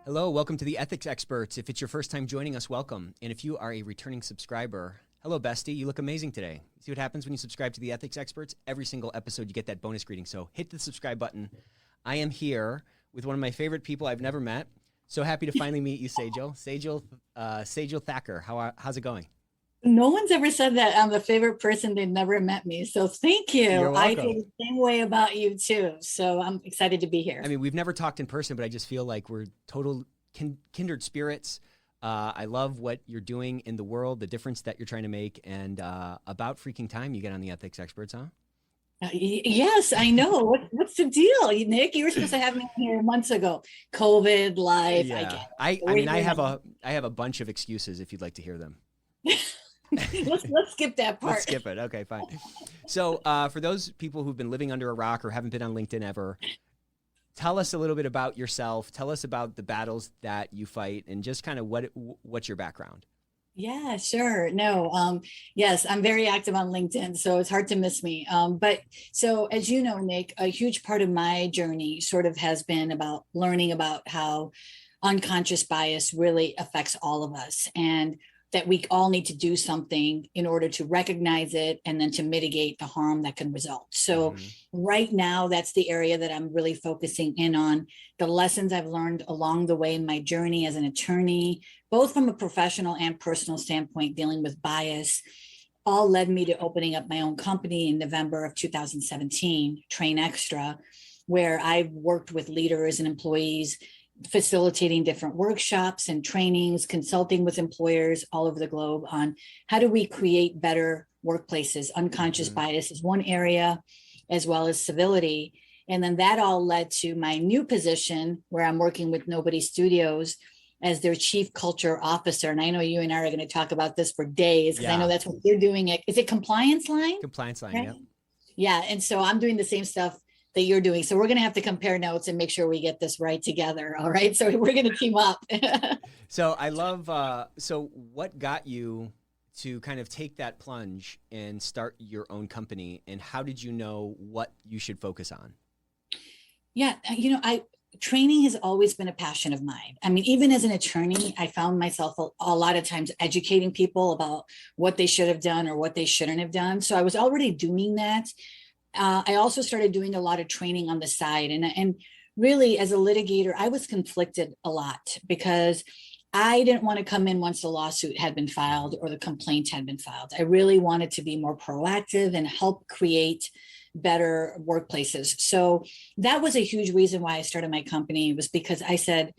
Hello, welcome to the Ethics Experts. If it's your first time joining us, welcome. And if you are a returning subscriber, hello, bestie. You look amazing today. See what happens when you subscribe to the Ethics Experts? Every single episode, you get that bonus greeting. So hit the subscribe button. I am here with one of my favorite people I've never met. So happy to finally meet you, Sejal. Sejal Thakkar. How's it going? No one's ever said that I'm the favorite person. They've never met me. So thank you. You're I welcome. feel the same way about you too. So I'm excited to be here. I mean, we've never talked in person, but I just feel like we're total kindred spirits. I love what you're doing in the world, the difference that you're trying to make, and about freaking time you get on the Ethics Experts, huh? Yes, I know. What's the deal, Nick? You were supposed to have me here months ago. COVID, life. Yeah. I get. I mean, I have a bunch of excuses if you'd like to hear them. let's skip that part. Let's skip it. Okay, fine. So for those people who've been living under a rock or haven't been on LinkedIn ever, tell us a little bit about yourself. Tell us about the battles that you fight and just kind of what's your background. Yeah, sure. No, yes, I'm very active on LinkedIn, so it's hard to miss me. But so as you know, Nick, a huge part of my journey sort of has been about learning about how unconscious bias really affects all of us, and that we all need to do something in order to recognize it and then to mitigate the harm that can result. So right now, that's the area that I'm really focusing in on, the lessons I've learned along the way in my journey as an attorney, both from a professional and personal standpoint, dealing with bias, all led me to opening up my own company in November of 2017, Train Extra, where I worked with leaders and employees facilitating different workshops and trainings, consulting with employers all over the globe on how do we create better workplaces. Unconscious bias is one area, as well as civility. And then that all led to my new position where I'm working with Nobody Studios as their Chief Culture Officer. And I know you and I are going to talk about this for days because I know that's what you're doing. Is it compliance line? Compliance line, Right? yeah. Yeah. And so I'm doing the same stuff that you're doing. So we're going to have to compare notes and make sure we get this right together. All right. So we're going to team up. So I love, so what got you to kind of take that plunge and start your own company, and how did you know what you should focus on? Yeah. Training has always been a passion of mine. I mean, even as an attorney, I found myself a lot of times educating people about what they should have done or what they shouldn't have done. So I was already doing that. I also started doing a lot of training on the side. And really, as a litigator, I was conflicted a lot because I didn't want to come in once the lawsuit had been filed or the complaint had been filed. I really wanted to be more proactive and help create better workplaces. So that was a huge reason why I started my company, was because I said,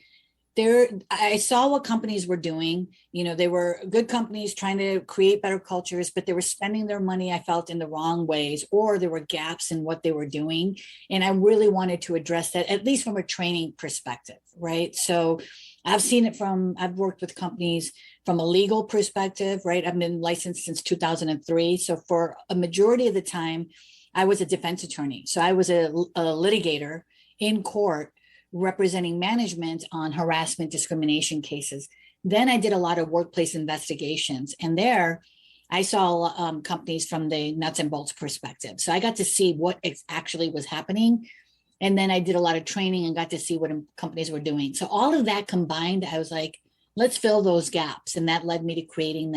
I saw what companies were doing. They were good companies trying to create better cultures, but they were spending their money, I felt, in the wrong ways, or there were gaps in what they were doing. And I really wanted to address that, at least from a training perspective, right? So I've worked with companies from a legal perspective, right? I've been licensed since 2003. So for a majority of the time, I was a defense attorney. So I was a litigator in court representing management on harassment, discrimination cases. Then I did a lot of workplace investigations. And there I saw companies from the nuts and bolts perspective. So I got to see what actually was happening. And then I did a lot of training and got to see what companies were doing. So all of that combined, I was like, let's fill those gaps. And that led me to creating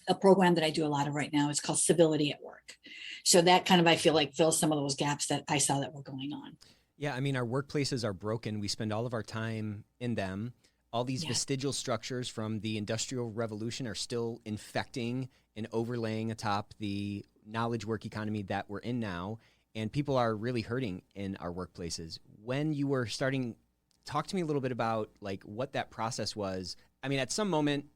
a program that I do a lot of right now. It's called Civility at Work. So that kind of, I feel like, fills some of those gaps that I saw that were going on. Yeah, I mean, our workplaces are broken. We spend all of our time in them. All these vestigial structures from the Industrial Revolution are still infecting and overlaying atop the knowledge work economy that we're in now. And people are really hurting in our workplaces. When you were starting, talk to me a little bit about like what that process was. I mean, at some moment,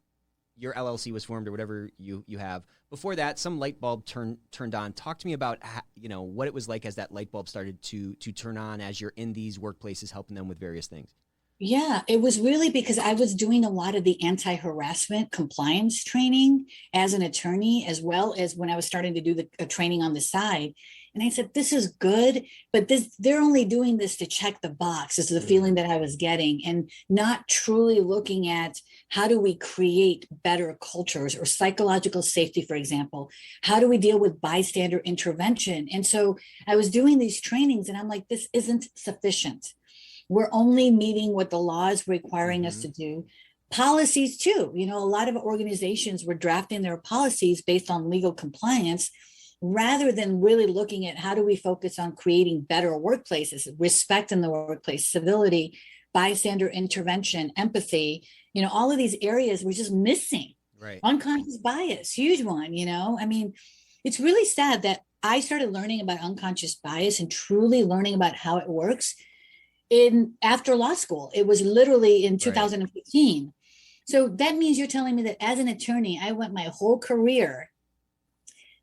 your LLC was formed or whatever you have. Before that, some light bulb turned on. Talk to me about what it was like as that light bulb started to turn on as you're in these workplaces helping them with various things. Yeah, it was really because I was doing a lot of the anti-harassment compliance training as an attorney, as well as when I was starting to do the training on the side. And I said, this is good, but they're only doing this to check the box. This is the feeling that I was getting, and not truly looking at how do we create better cultures or psychological safety, for example. How do we deal with bystander intervention? And so I was doing these trainings and I'm like, this isn't sufficient. We're only meeting what the law is requiring us to do. Policies too. You know, a lot of organizations were drafting their policies based on legal compliance rather than really looking at how do we focus on creating better workplaces, respect in the workplace, civility, bystander intervention, empathy. You know, all of these areas we're just missing. Right. Unconscious bias, huge one, you know. I mean, it's really sad that I started learning about unconscious bias and truly learning about how it works in after law school. It was literally in 2015. Right. So that means you're telling me that as an attorney, I went my whole career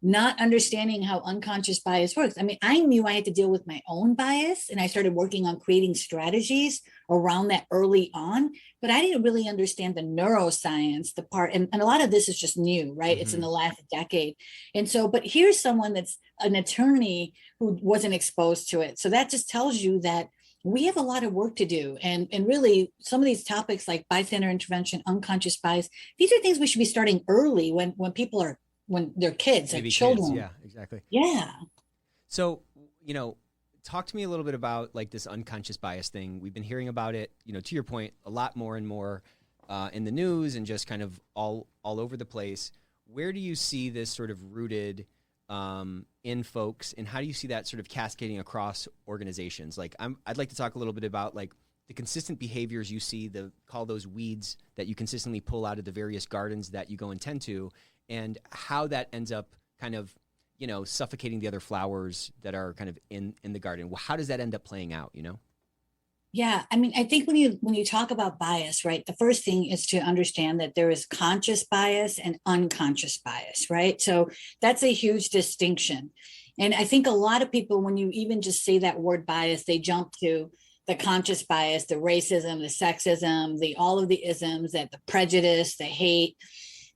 not understanding how unconscious bias works. I mean, I knew I had to deal with my own bias, and I started working on creating strategies around that early on, but I didn't really understand the neuroscience, the part, and a lot of this is just new, right? It's in the last decade. And so, but here's someone that's an attorney who wasn't exposed to it. So that just tells you that we have a lot of work to do. And really some of these topics like bystander intervention, unconscious bias, these are things we should be starting early when people are, when they're kids and children. Yeah, exactly. Yeah. So, you know, talk to me a little bit about like this unconscious bias thing. We've been hearing about it, you know, to your point, a lot more and more in the news and just kind of all over the place. Where do you see this sort of rooted in folks, and how do you see that sort of cascading across organizations? Like I'd like to talk a little bit about like the consistent behaviors you see, call those weeds that you consistently pull out of the various gardens that you go and tend to, and how that ends up kind of, you know, suffocating the other flowers that are kind of in the garden. Well, how does that end up playing out, you know? Yeah, I mean, I think when you talk about bias, right, the first thing is to understand that there is conscious bias and unconscious bias, right? So that's a huge distinction. And I think a lot of people, when you even just say that word bias, they jump to the conscious bias, the racism, the sexism, all of the isms, that the prejudice, the hate,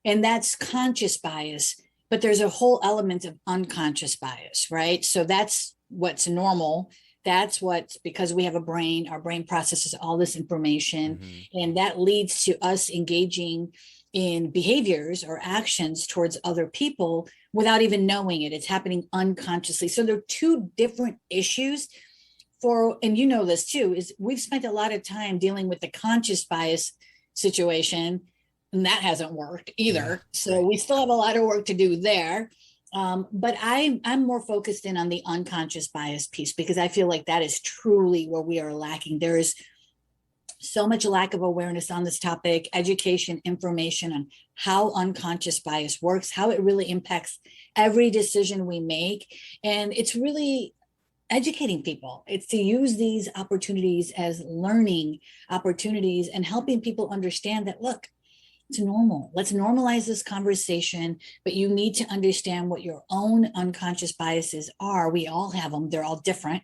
and that's conscious bias. But there's a whole element of unconscious bias, right? So that's what's normal. That's what's, because we have a brain, our brain processes all this information, and that leads to us engaging in behaviors or actions towards other people without even knowing it. It's happening unconsciously. So there are two different issues and you know this too, is we've spent a lot of time dealing with the conscious bias situation, and that hasn't worked either. Yeah, so we still have a lot of work to do there. But I'm more focused in on the unconscious bias piece, because I feel like that is truly where we are lacking. There is so much lack of awareness on this topic, education, information on how unconscious bias works, how it really impacts every decision we make. And it's really educating people. It's to use these opportunities as learning opportunities and helping people understand that, look, it's normal. Let's normalize this conversation, but you need to understand what your own unconscious biases are. We all have them. They're all different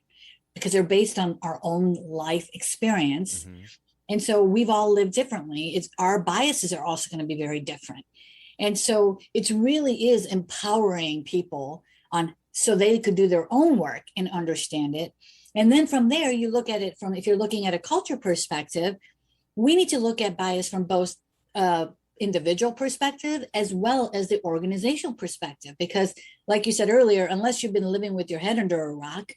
because they're based on our own life experience. And so we've all lived differently. Our biases are also going to be very different. And so it really is empowering people so they could do their own work and understand it. And then from there, you look at it from, if you're looking at a culture perspective, we need to look at bias from both individual perspective as well as the organizational perspective, because like you said earlier, unless you've been living with your head under a rock,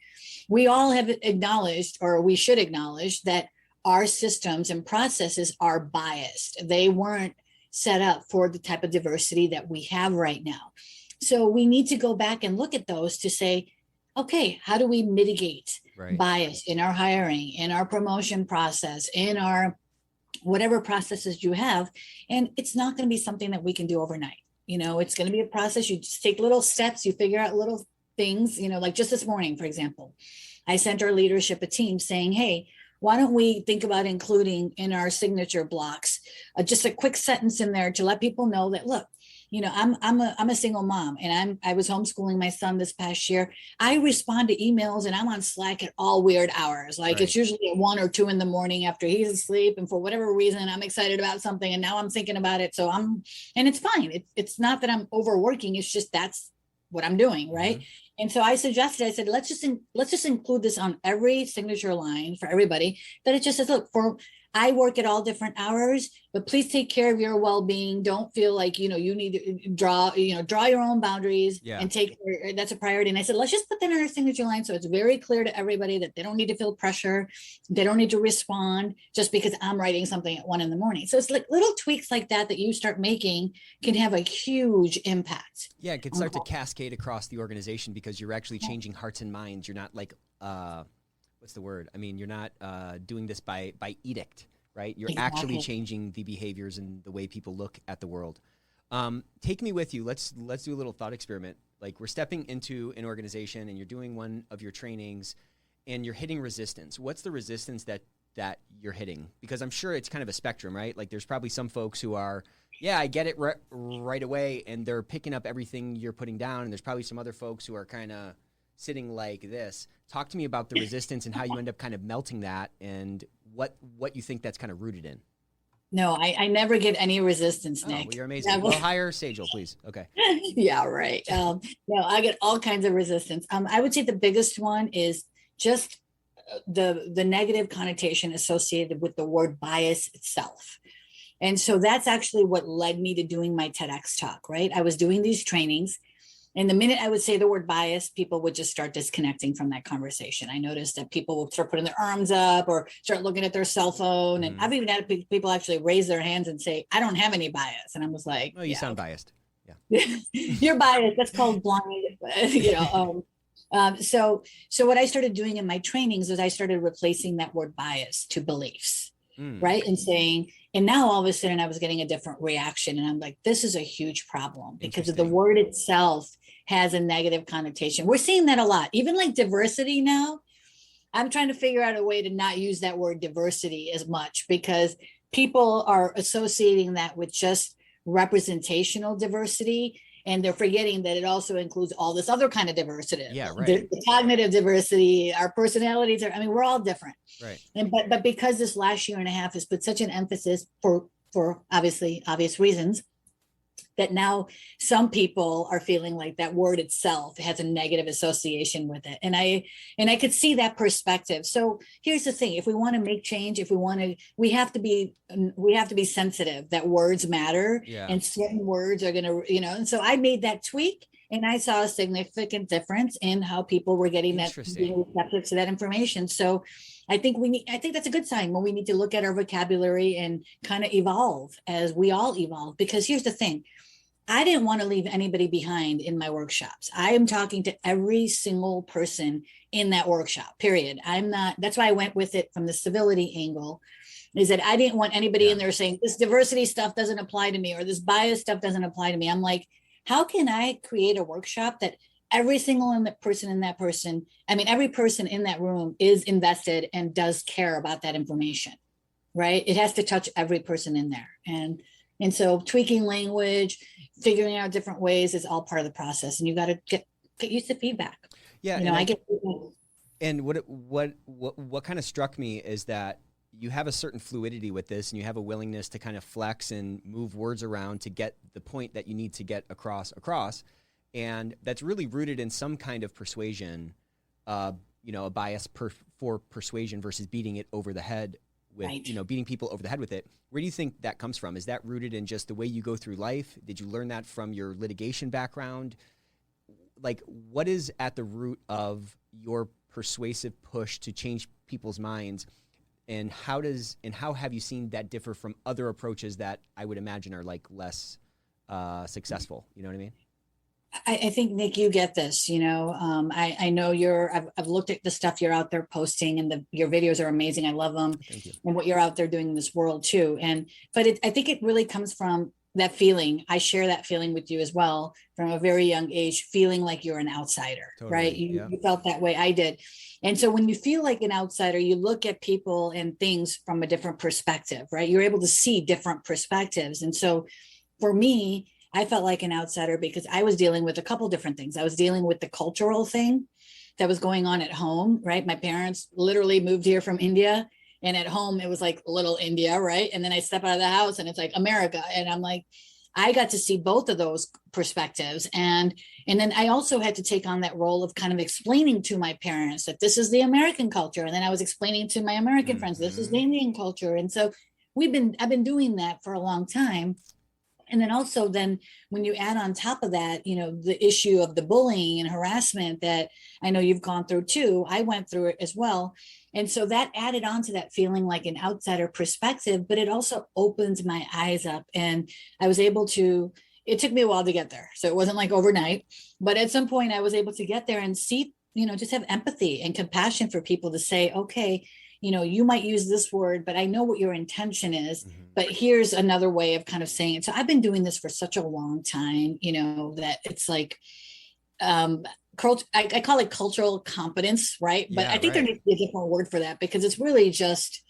we all have acknowledged, or we should acknowledge, that our systems and processes are biased. They weren't set up for the type of diversity that we have right now. So we need to go back and look at those to say, okay, how do we mitigate bias in our hiring, in our promotion process, in our whatever processes you have? And it's not going to be something that we can do overnight. You know, it's going to be a process. You just take little steps, you figure out little things, you know, like just this morning, for example, I sent our leadership a team saying, hey, why don't we think about including in our signature blocks just a quick sentence in there to let people know that, look, you know, I'm a single mom, and I was homeschooling my son this past year. I respond to emails and I'm on Slack at all weird hours. Like it's usually at 1 or 2 in the morning after he's asleep. And for whatever reason, I'm excited about something and now I'm thinking about it. So and it's fine. It's not that I'm overworking. It's just, that's what I'm doing. Right. And so I said, let's just include this on every signature line for everybody, that it just says, look, I work at all different hours, but please take care of your well-being. Don't feel like, you need to draw your own boundaries and that's a priority. And I said, let's just put that in our signature line. So it's very clear to everybody that they don't need to feel pressure. They don't need to respond just because I'm writing something at 1 a.m. So it's like little tweaks like that you start making can have a huge impact. Yeah. It can start to cascade across the organization because you're actually changing hearts and minds. You're not like, what's the word? I mean, you're not doing this by edict, right? You're actually changing the behaviors and the way people look at the world. Take me with you. Let's do a little thought experiment. Like we're stepping into an organization and you're doing one of your trainings and you're hitting resistance. What's the resistance that you're hitting? Because I'm sure it's kind of a spectrum, right? Like there's probably some folks who are, yeah, I get it right away, and they're picking up everything you're putting down. And there's probably some other folks who are kind of sitting like this. Talk to me about the resistance and how you end up kind of melting that and what you think that's kind of rooted in. No, I never get any resistance, Nick. Well, you're amazing. Well, hire Sejal, please. Okay. Yeah, right. No, I get all kinds of resistance. I would say the biggest one is just the negative connotation associated with the word bias itself. And so that's actually what led me to doing my TedX talk, right? I was doing these trainings, and the minute I would say the word bias, people would just start disconnecting from that conversation. I noticed that people would start putting their arms up or start looking at their cell phone. And I've even had people actually raise their hands and say, I don't have any bias. And I was like, you sound biased. Yeah. You're biased. That's called blind. So what I started doing in my trainings is I started replacing that word bias to beliefs. Right. And saying, and now all of a sudden I was getting a different reaction. And I'm like, this is a huge problem because of the word itself has a negative connotation. We're seeing that a lot, even like diversity now. I'm trying to figure out a way to not use that word diversity as much because people are associating that with just representational diversity. And they're forgetting that it also includes all this other kind of diversity. Yeah, right. The cognitive diversity, our personalities are, we're all different. Right. And but because this last year and a half has put such an emphasis for obviously obvious reasons, that now some people are feeling like that word itself has a negative association with it. And I could see that perspective. So here's the thing, if we want to make change, we have to be sensitive that words matter and certain words are going to, and so I made that tweak and I saw a significant difference in how people were getting that, being receptive to that information. So I think that's a good sign when we need to look at our vocabulary and kind of evolve as we all evolve. Because here's the thing, I didn't want to leave anybody behind in my workshops. I am talking to every single person in that workshop, period. That's why I went with it from the civility angle, is that I didn't want anybody in there saying this diversity stuff doesn't apply to me or this bias stuff doesn't apply to me. I'm like, how can I create a workshop that every person in that room is invested and does care about that information, right? It has to touch every person in there. And so tweaking language, figuring out different ways is all part of the process. And you got to get used to feedback. Yeah. I get. And what kind of struck me is that you have a certain fluidity with this and you have a willingness to kind of flex and move words around to get the point that you need to get across. And that's really rooted in some kind of persuasion, a bias for persuasion versus beating it over the head with, beating people over the head with it. Where do you think that comes from? Is that rooted in just the way you go through life? Did you learn that from your litigation background? Like, what is at the root of your persuasive push to change people's minds? And how have you seen that differ from other approaches that I would imagine are like less successful? You know what I mean? I think, Nick, you get this, I know I've looked at the stuff you're out there posting and your videos are amazing. I love them. Thank you. And what you're out there doing in this world too. But I think it really comes from that feeling. I share that feeling with you as well from a very young age, feeling like you're an outsider, totally, right? You felt that way. I did. And so when you feel like an outsider, you look at people and things from a different perspective, right? You're able to see different perspectives. And so for me, I felt like an outsider because I was dealing with a couple different things. I was dealing with the cultural thing that was going on at home, right? My parents literally moved here from India, and at home it was like little India, right? And then I step out of the house and it's like America. And I'm like, I got to see both of those perspectives. And then I also had to take on that role of kind of explaining to my parents that this is the American culture. And then I was explaining to my American friends, this is the Indian culture. And so I've been doing that for a long time. And then also then when you add on top of that, you know, the issue of the bullying and harassment that I know you've gone through too, I went through it as well. And so that added on to that feeling like an outsider perspective, but it also opens my eyes up. And I was able to, it took me a while to get there. So it wasn't like overnight, but at some point I was able to get there and see, you know, just have empathy and compassion for people to say, okay, you know, you might use this word, but I know what your intention is, but here's another way of kind of saying it. So I've been doing this for such a long time, you know, that it's like, I call it cultural competence, right? But I think there needs to be a different word for that, because it's really just,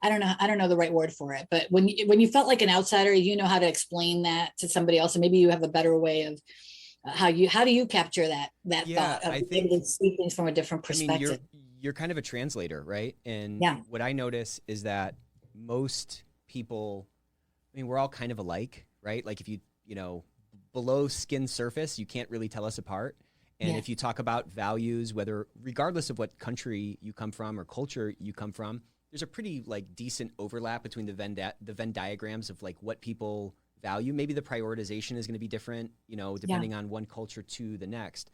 I don't know the right word for it. But when you felt like an outsider, you know how to explain that to somebody else, and maybe you have a better way of how do you capture that thought of being able to see things from a different perspective. I mean, you're kind of a translator, right? And what I notice is that most people, I mean, we're all kind of alike, right? Like if you know, below skin surface, you can't really tell us apart. And if you talk about values, whether regardless of what country you come from or culture you come from, there's a pretty like decent overlap between the Venn diagrams of like what people value. Maybe the prioritization is going to be different, you know, depending on one culture to the next.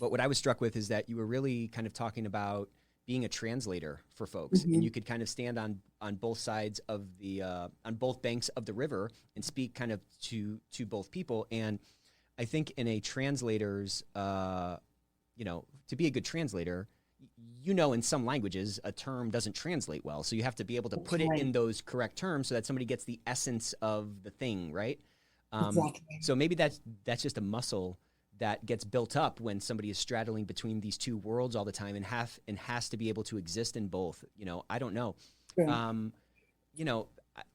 But what I was struck with is that you were really kind of talking about being a translator for folks, and you could kind of stand on both sides of the on both banks of the river and speak kind of to both people. And I think in a translator's, you know, to be a good translator, you know, in some languages a term doesn't translate well, so you have to be able to put it in those correct terms so that somebody gets the essence of the thing, right? So maybe that's just a muscle that gets built up when somebody is straddling between these two worlds all the time and has to be able to exist in both. You know, I don't know. You know,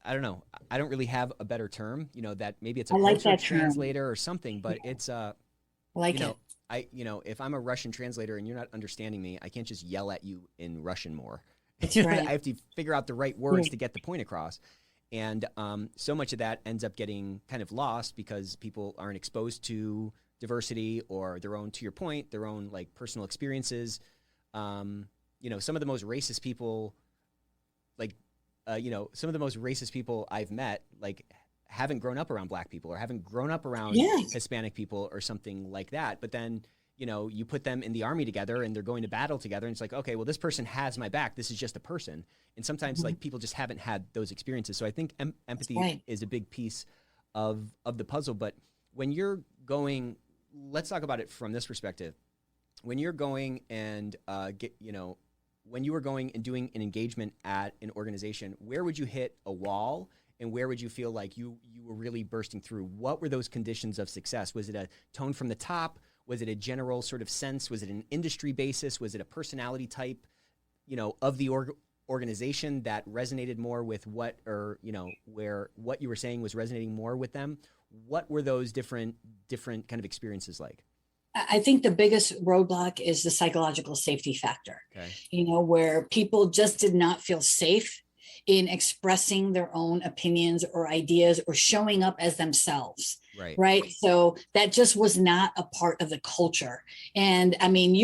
I don't know. I don't really have a better term, you know, that maybe it's a culture translator or something, but it's you know, if I'm a Russian translator and you're not understanding me, I can't just yell at you in Russian more. That's right. I have to figure out the right words to get the point across. And so much of that ends up getting kind of lost because people aren't exposed to diversity or their own, to your point, their own like personal experiences. You know, some of the most racist people, like, you know, some of the most racist people I've met, like, haven't grown up around Black people or haven't grown up around Hispanic people or something like that. But then, you know, you put them in the army together and they're going to battle together, and it's like, okay, well, this person has my back. This is just a person. And sometimes like people just haven't had those experiences. So I think empathy is a big piece of the puzzle. But when you're going, let's talk about it from this perspective. When you're going and when you were going and doing an engagement at an organization, where would you hit a wall and where would you feel like you were really bursting through? What were those conditions of success? Was it a tone from the top? Was it a general sort of sense? Was it an industry basis? Was it a personality type, you know, of the organization that resonated more with what, or, you know, where what you were saying was resonating more with them? What were those different kind of experiences like? I think the biggest roadblock is the psychological safety factor, you know, where people just did not feel safe in expressing their own opinions or ideas or showing up as themselves. Right. So that just was not a part of the culture. And I mean,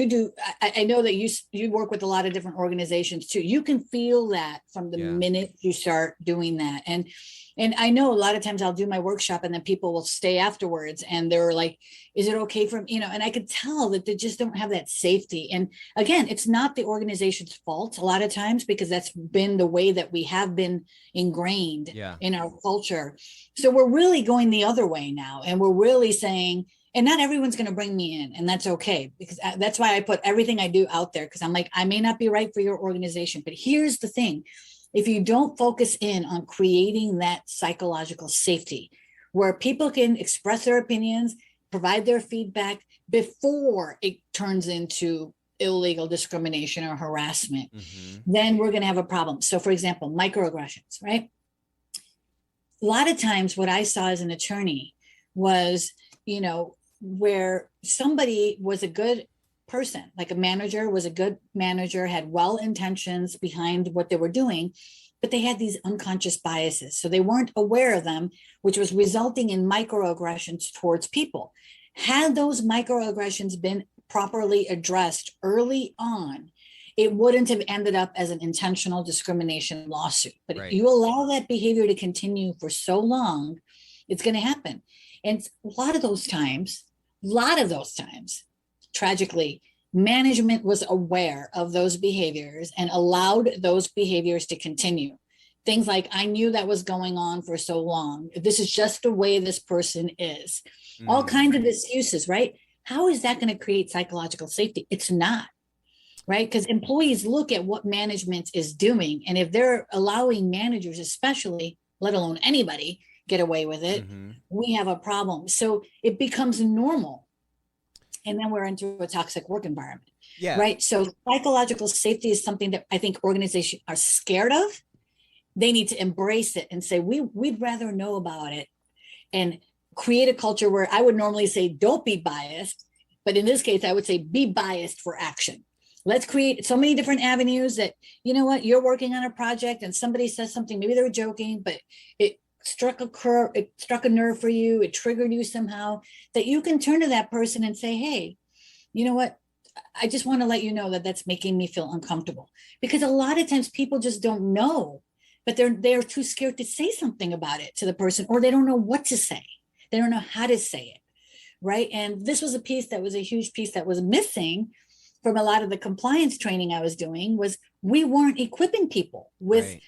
I know that you work with a lot of different organizations too. You can feel that from the minute you start doing that. And I know a lot of times I'll do my workshop and then people will stay afterwards and they're like, is it okay for me? You know, and I could tell that they just don't have that safety. And again, it's not the organization's fault a lot of times, because that's been the way that we have been ingrained in our culture. So we're really going the other way now. And we're really saying, and not everyone's going to bring me in, and that's okay, because that's why I put everything I do out there. Because I'm like, I may not be right for your organization, but here's the thing. If you don't focus in on creating that psychological safety where people can express their opinions, provide their feedback before it turns into illegal discrimination or harassment, then we're going to have a problem. So for example, microaggressions, right? A lot of times what I saw as an attorney was, you know, where somebody was a good person, like a manager was a good manager, had well intentions behind what they were doing, but they had these unconscious biases. So they weren't aware of them, which was resulting in microaggressions towards people. Had those microaggressions been properly addressed early on, it wouldn't have ended up as an intentional discrimination lawsuit. But if you allow that behavior to continue for so long, it's going to happen. And a lot of those times, tragically, management was aware of those behaviors and allowed those behaviors to continue. Things like, I knew that was going on for so long. This is just the way this person is. All kinds of excuses, right? How is that going to create psychological safety? It's not. Right? Because employees look at what management is doing. And if they're allowing managers, especially, let alone anybody, get away with it, we have a problem. So it becomes normal. And then we're into a toxic work environment. Yeah. Right. So psychological safety is something that I think organizations are scared of. They need to embrace it and say, we'd rather know about it, and create a culture where I would normally say, don't be biased. But in this case, I would say, be biased for action. Let's create so many different avenues that, you know what, you're working on a project and somebody says something, maybe they were joking, but it struck a nerve for you, it triggered you somehow, that you can turn to that person and say, hey, you know what, I just want to let you know that that's making me feel uncomfortable. Because a lot of times people just don't know, but they're too scared to say something about it to the person, or they don't know what to say. They don't know how to say it, right? And this was a piece that was a huge piece that was missing from a lot of the compliance training I was doing, was we weren't equipping people with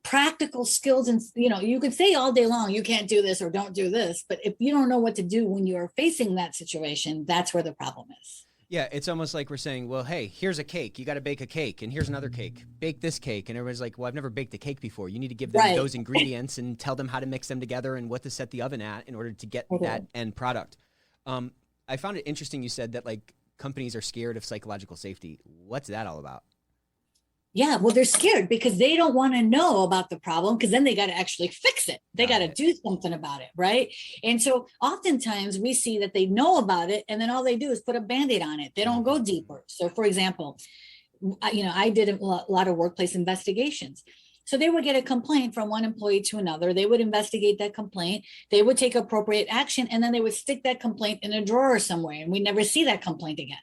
practical skills. And, you know, you could say all day long, you can't do this or don't do this. But if you don't know what to do when you're facing that situation, that's where the problem is. Yeah, it's almost like we're saying, well, hey, here's a cake. You got to bake a cake. And here's another cake. Bake this cake. And everybody's like, well, I've never baked a cake before. You need to give them those ingredients and tell them how to mix them together and what to set the oven at in order to get that end product. I found it interesting you said that, like, companies are scared of psychological safety. What's that all about? Yeah, well, they're scared because they don't want to know about the problem, because then they got to actually fix it. They got to do something about it, right? And so oftentimes we see that they know about it, and then all they do is put a Band-Aid on it. They don't go deeper. So, for example, I did a lot of workplace investigations. So they would get a complaint from one employee to another. They would investigate that complaint. They would take appropriate action, and then they would stick that complaint in a drawer somewhere, and we'd never see that complaint again.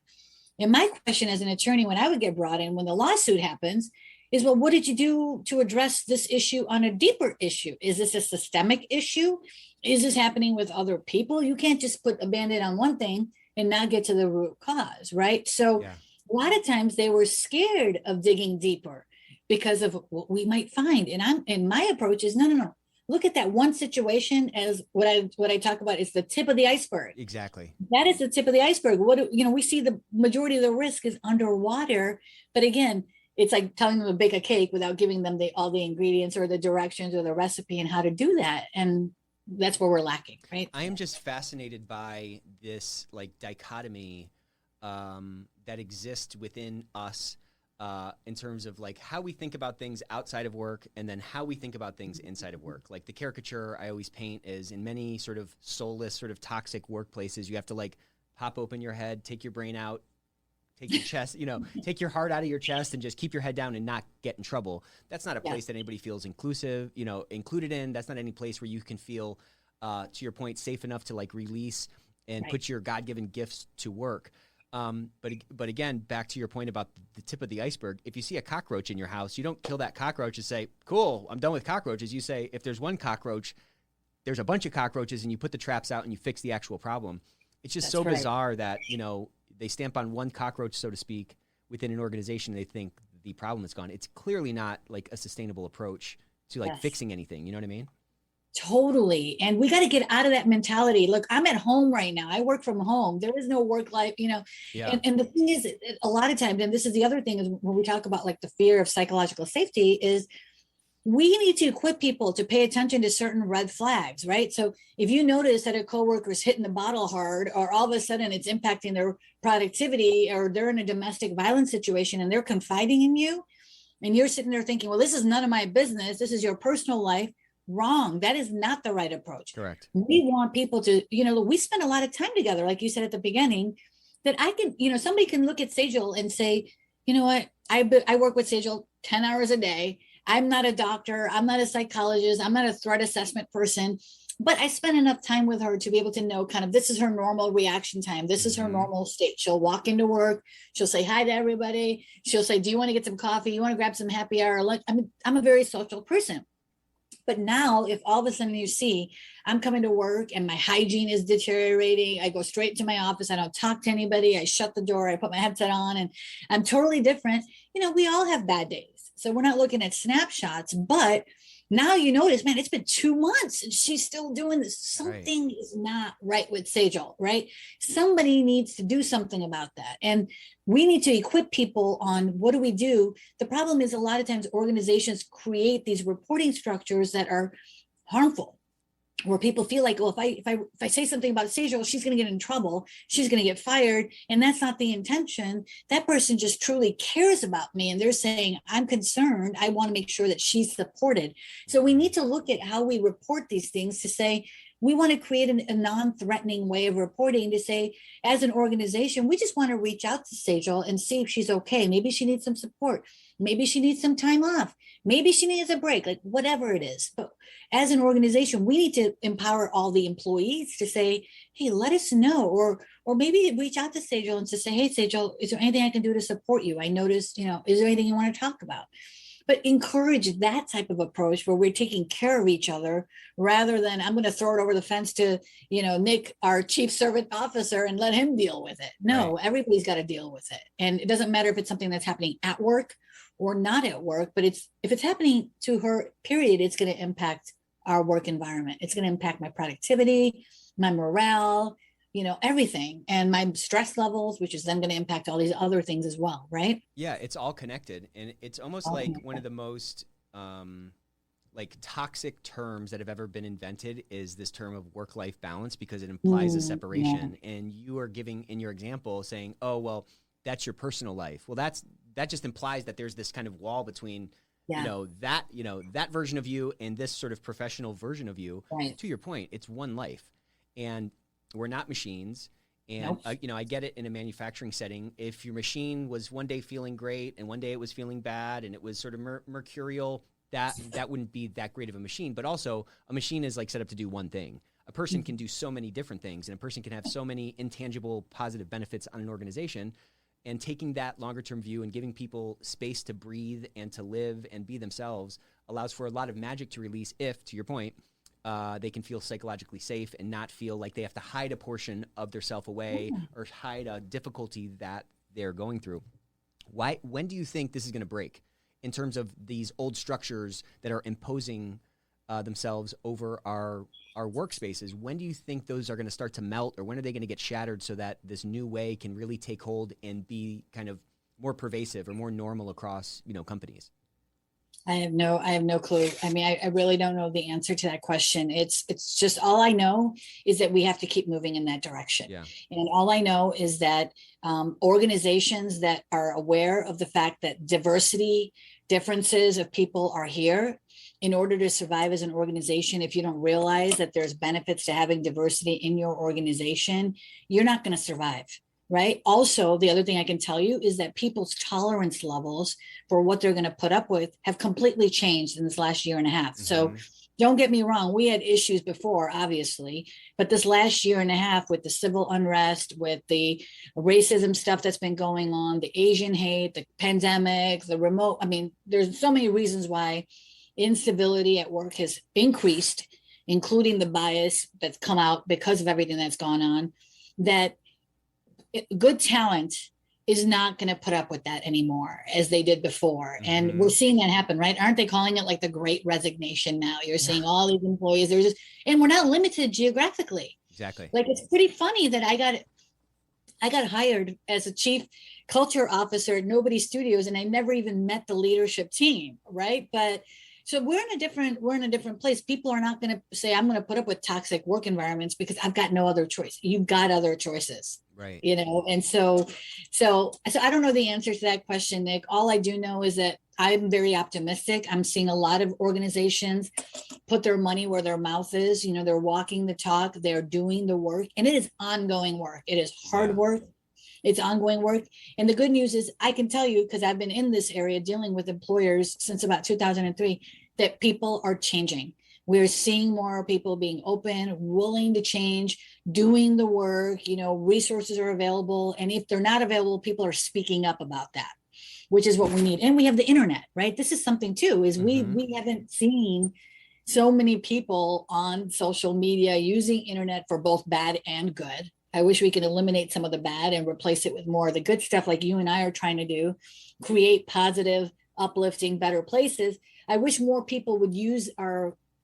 And my question as an attorney, when I would get brought in, when the lawsuit happens, is, well, what did you do to address this issue on a deeper issue? Is this a systemic issue? Is this happening with other people? You can't just put a Band-Aid on one thing and not get to the root cause, right? So a lot of times they were scared of digging deeper because of what we might find. And my approach is, no. Look at that one situation as what I talk about is the tip of the iceberg. Exactly. That is the tip of the iceberg. We see the majority of the risk is underwater, but again, it's like telling them to bake a cake without giving them all the ingredients or the directions or the recipe and how to do that. And that's where we're lacking, right? I am just fascinated by this like dichotomy that exists within us in terms of like how we think about things outside of work and then how we think about things inside of work. Like the caricature I always paint is in many sort of soulless, sort of toxic workplaces, you have to like pop open your head, take your brain out, take your chest, take your heart out of your chest and just keep your head down and not get in trouble. That's not a place that anybody feels included in. That's not any place where you can feel, to your point, safe enough to like release and put your God-given gifts to work. But again, back to your point about the tip of the iceberg, if you see a cockroach in your house, you don't kill that cockroach and say, cool, I'm done with cockroaches. You say, if there's one cockroach, there's a bunch of cockroaches, and you put the traps out and you fix the actual problem. It's just bizarre that, they stamp on one cockroach, so to speak, within an organization. They think the problem is gone. It's clearly not like a sustainable approach to like fixing anything. You know what I mean? Totally. And we got to get out of that mentality. Look, I'm at home right now. I work from home. There is no work life, and the thing is, a lot of times, and this is the other thing is when we talk about like the fear of psychological safety is we need to equip people to pay attention to certain red flags, right? So if you notice that a coworker is hitting the bottle hard, or all of a sudden it's impacting their productivity, or they're in a domestic violence situation and they're confiding in you, and you're sitting there thinking, well, this is none of my business. This is your personal life. Wrong. That is not the right approach. Correct. We want people to, we spend a lot of time together. Like you said at the beginning, that I can, somebody can look at Sejal and say, you know what, I work with Sejal 10 hours a day. I'm not a doctor. I'm not a psychologist. I'm not a threat assessment person, but I spend enough time with her to be able to know kind of this is her normal reaction time. This is her normal state. She'll walk into work. She'll say hi to everybody. She'll say, do you want to get some coffee? You want to grab some happy hour lunch? I'm a very social person. But now if all of a sudden you see I'm coming to work and my hygiene is deteriorating, I go straight to my office. I don't talk to anybody. I shut the door. I put my headset on and I'm totally different. We all have bad days. So we're not looking at snapshots, but now you notice, man, it's been 2 months and she's still doing this. Something is not right with Sejal, right? Somebody needs to do something about that. And we need to equip people on what do we do? The problem is a lot of times organizations create these reporting structures that are harmful, where people feel like, well, if I say something about Sejal, she's going to get in trouble. She's going to get fired. And that's not the intention. That person just truly cares about me. And they're saying, I'm concerned. I want to make sure that she's supported. So we need to look at how we report these things to say, we want to create a non-threatening way of reporting to say, as an organization, we just want to reach out to Sejal and see if she's okay. Maybe she needs some support. Maybe she needs some time off. Maybe she needs a break, like whatever it is. But as an organization, we need to empower all the employees to say, hey, let us know, or maybe reach out to Sejal and to say, hey, Sejal, is there anything I can do to support you? I noticed, is there anything you want to talk about? But encourage that type of approach where we're taking care of each other rather than I'm going to throw it over the fence to, Nick, our Chief Civility Officer, and let him deal with it. No, Everybody's got to deal with it. And it doesn't matter if it's something that's happening at work or not at work, but if it's happening to her, period, it's going to impact our work environment. It's going to impact my productivity, my morale, everything, and my stress levels, which is then going to impact all these other things as well, right? Yeah, it's all connected. And it's almost one of the most toxic terms that have ever been invented is this term of work-life balance, because it implies a separation. Yeah. And you are giving, in your example, saying, oh, well, that's your personal life. Well, that just implies that there's this kind of wall between that version of you and this sort of professional version of you. Right. To your point, it's one life. And we're not machines. And, I get it in a manufacturing setting. If your machine was one day feeling great and one day it was feeling bad and it was sort of mercurial, that wouldn't be that great of a machine. But also a machine is set up to do one thing. A person can do so many different things, and a person can have so many intangible positive benefits on an organization. And taking that longer term view and giving people space to breathe and to live and be themselves allows for a lot of magic to release if, to your point, they can feel psychologically safe and not feel like they have to hide a portion of their self away or hide a difficulty that they're going through. When do you think this is going to break in terms of these old structures that are imposing themselves over our workspaces? When do you think those are going to start to melt, or when are they going to get shattered so that this new way can really take hold and be kind of more pervasive or more normal across, companies? I have no clue. I mean, I really don't know the answer to that question. It's just, all I know is that we have to keep moving in that direction. Yeah. And all I know is that organizations that are aware of the fact that differences of people are here, in order to survive as an organization, if you don't realize that there's benefits to having diversity in your organization, you're not going to survive. Right. Also, the other thing I can tell you is that people's tolerance levels for what they're going to put up with have completely changed in this last year and a half. Mm-hmm. So don't get me wrong. We had issues before, obviously, but this last year and a half with the civil unrest, with the racism stuff that's been going on, the Asian hate, the pandemic, the remote. I mean, there's so many reasons why incivility at work has increased, including the bias that's come out because of everything that's gone on, that good talent is not going to put up with that anymore as they did before. Mm-hmm. And we're seeing that happen, right? Aren't they calling it the great resignation now? You're seeing all these employees, and we're not limited geographically. Exactly. It's pretty funny that I got hired as a chief culture officer at Nobody Studios, and I never even met the leadership team, right? But so we're in a different place. People are not going to say, I'm going to put up with toxic work environments because I've got no other choice. You've got other choices. Right. And so I don't know the answer to that question, Nick. All I do know is that I'm very optimistic. I'm seeing a lot of organizations put their money where their mouth is. They're walking the talk, they're doing the work, and it is ongoing work. It is hard work. It's ongoing work. And the good news is I can tell you, because I've been in this area dealing with employers since about 2003, that people are changing. We're seeing more people being open, willing to change, doing the work, resources are available. And if they're not available, people are speaking up about that, which is what we need. And we have the internet, right? This is something too, is we haven't seen so many people on social media using internet for both bad and good. I wish we could eliminate some of the bad and replace it with more of the good stuff like you and I are trying to do, create positive, uplifting, better places. I wish more people would use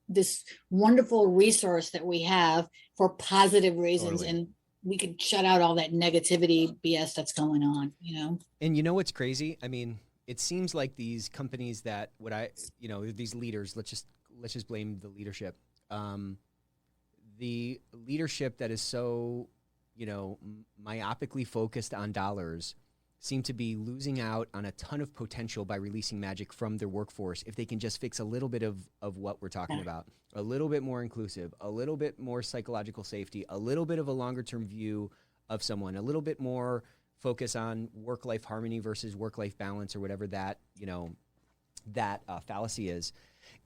this wonderful resource that we have for positive reasons. Totally. And we could shut out all that negativity BS that's going on, And you know what's crazy? I mean, it seems like these companies that these leaders, let's just blame the leadership. The leadership that is so, myopically focused on dollars seem to be losing out on a ton of potential by releasing magic from their workforce if they can just fix a little bit of what we're talking about, a little bit more inclusive, a little bit more psychological safety, a little bit of a longer-term view of someone, a little bit more focus on work-life harmony versus work-life balance or whatever that fallacy is.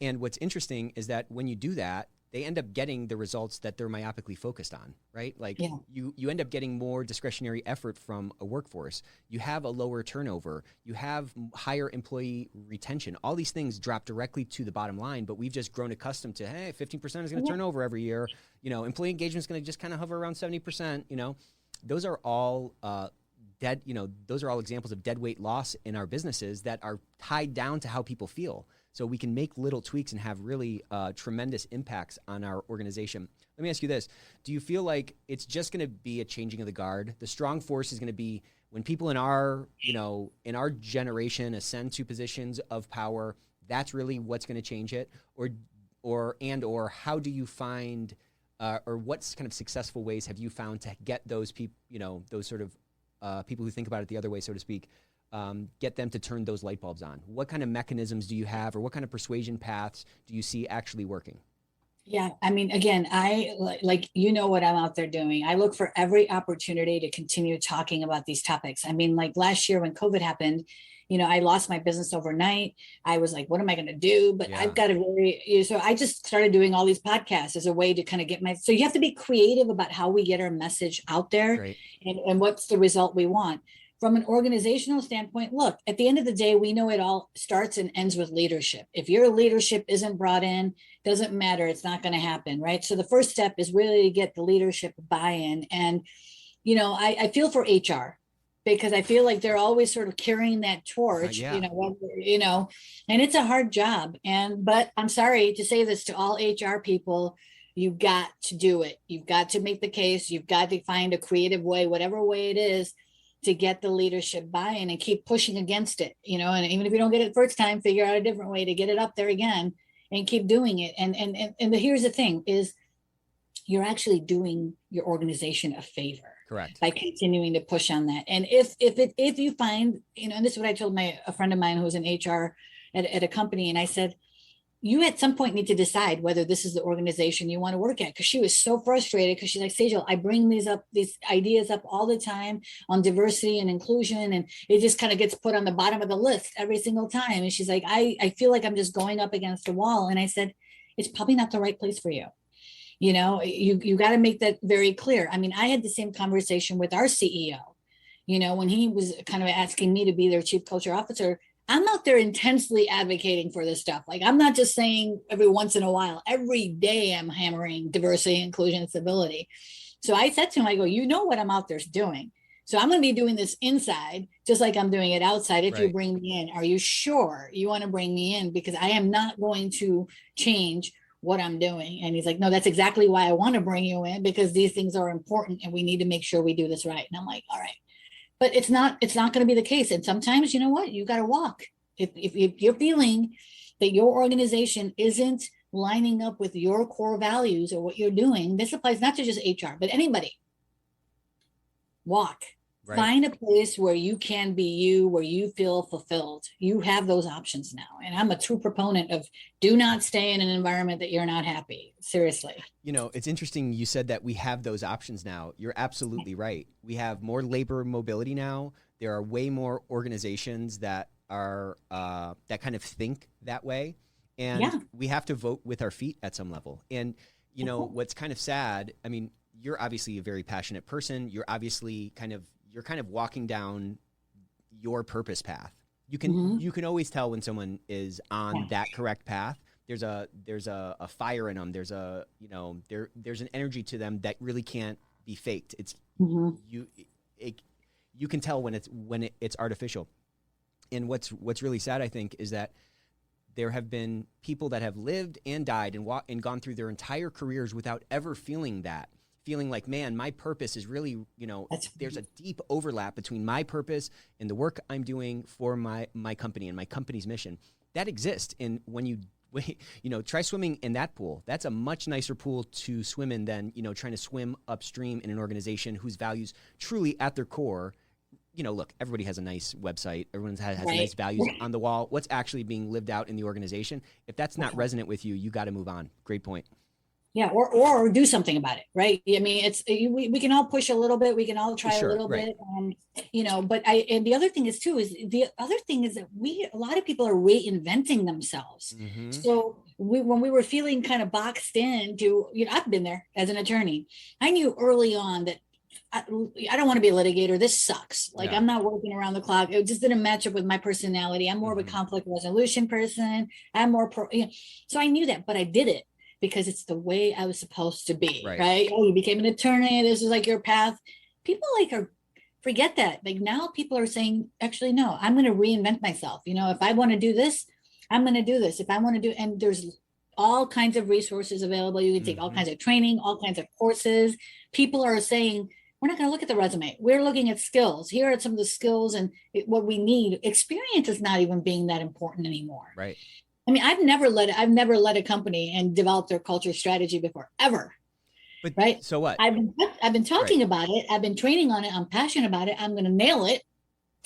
And what's interesting is that when you do that, they end up getting the results that they're myopically focused on, right? Like you end up getting more discretionary effort from a workforce. You have a lower turnover. You have higher employee retention. All these things drop directly to the bottom line, but we've just grown accustomed to, hey, 15% is going to turn over every year. Employee engagement is going to just kind of hover around 70%. Those are all those are all examples of dead weight loss in our businesses that are tied down to how people feel. So we can make little tweaks and have really tremendous impacts on our organization. Let me ask you this. Do you feel like it's just going to be a changing of the guard? The strong force is going to be when people in our generation ascend to positions of power, that's really what's going to change it? Or how do you find, or what kind of successful ways have you found to get those people, those sort of people who think about it the other way, so to speak, get them to turn those light bulbs on? What kind of mechanisms do you have, or what kind of persuasion paths do you see actually working? Yeah, I mean, again, I like, what I'm out there doing. I look for every opportunity to continue talking about these topics. I mean, like last year when COVID happened, I lost my business overnight. I was like, what am I going to do? But I've got so I just started doing all these podcasts as a way to kind of so you have to be creative about how we get our message out there and what's the result we want. From an organizational standpoint, look, at the end of the day, we know it all starts and ends with leadership. If your leadership isn't brought in, doesn't matter, it's not going to happen, right? So the first step is really to get the leadership buy-in. And, I feel for HR because I feel like they're always sort of carrying that torch, and it's a hard job. But I'm sorry to say this to all HR people, you've got to do it. You've got to make the case. You've got to find a creative way, whatever way it is, to get the leadership buy-in and keep pushing against it, and even if you don't get it the first time, figure out a different way to get it up there again and keep doing it. And here's the thing is you're actually doing your organization a favor. Correct. By continuing to push on that. And if you find, and this is what I told a friend of mine who was in HR at a company, and I said, you at some point need to decide whether this is the organization you want to work at. Because she was so frustrated because she's like, Sejal, I bring these ideas up all the time on diversity and inclusion. And it just kind of gets put on the bottom of the list every single time. And she's like, I feel like I'm just going up against the wall. And I said, it's probably not the right place for you. You got to make that very clear. I mean, I had the same conversation with our CEO, when he was kind of asking me to be their chief culture officer. I'm out there intensely advocating for this stuff. Like, I'm not just saying every once in a while, every day I'm hammering diversity, inclusion, and civility. So I said to him, I go, what I'm out there doing. So I'm going to be doing this inside, just like I'm doing it outside. If you bring me in, are you sure you want to bring me in? Because I am not going to change what I'm doing. And he's like, no, that's exactly why I want to bring you in, because these things are important and we need to make sure we do this right. And I'm like, all right. But it's not going to be the case. And sometimes, you got to walk. If you're feeling that your organization isn't lining up with your core values or what you're doing, this applies not to just HR, but anybody. Walk. Right. Find a place where you can be you, where you feel fulfilled. You have those options now. And I'm a true proponent of do not stay in an environment that you're not happy. Seriously. You know, it's interesting you said that we have those options now. You're absolutely right. We have more labor mobility now. There are way more organizations that are that kind of think that way. And Yeah. we have to vote with our feet at some level. And, you know, what's kind of sad, I mean, you're obviously a very passionate person. You're obviously you're kind of walking down your purpose path. You can always tell when someone is on that correct path. There's a fire in them. There's there's an energy to them that really can't be faked. It's you can tell when it's artificial. And what's really sad, I think, is that there have been people that have lived and died and gone through their entire careers without ever feeling like, man, my purpose is really, there's a deep overlap between my purpose and the work I'm doing for my company and my company's mission. That exists. And when you try swimming in that pool, that's a much nicer pool to swim in than, trying to swim upstream in an organization whose values truly at their core, look, everybody has a nice website. Everyone has nice values on the wall. What's actually being lived out in the organization? If that's not resonant with you, you got to move on. Great point. Yeah, or do something about it, right? I mean, we can all push a little bit, we can all try a little bit, but and the other thing is that a lot of people are reinventing themselves. Mm-hmm. So when we were feeling kind of boxed in to, I've been there as an attorney. I knew early on that I don't want to be a litigator. This sucks. I'm not working around the clock. It just didn't match up with my personality. I'm more of a conflict resolution person. I'm more so I knew that, but I did it because it's the way I was supposed to be, right? Oh, you became an attorney. This is like your path. People forget that. Like now people are saying, actually, no, I'm going to reinvent myself. If I want to do this, I'm going to do this. If I want to do, and there's all kinds of resources available. You can take all kinds of training, all kinds of courses. People are saying, we're not going to look at the resume. We're looking at skills. Here are some of the skills and what we need. Experience is not even being that important anymore. Right. I mean, I've never led a company and developed their culture strategy before, ever. But right. So what? I've been talking about it. I've been training on it. I'm passionate about it. I'm going to nail it.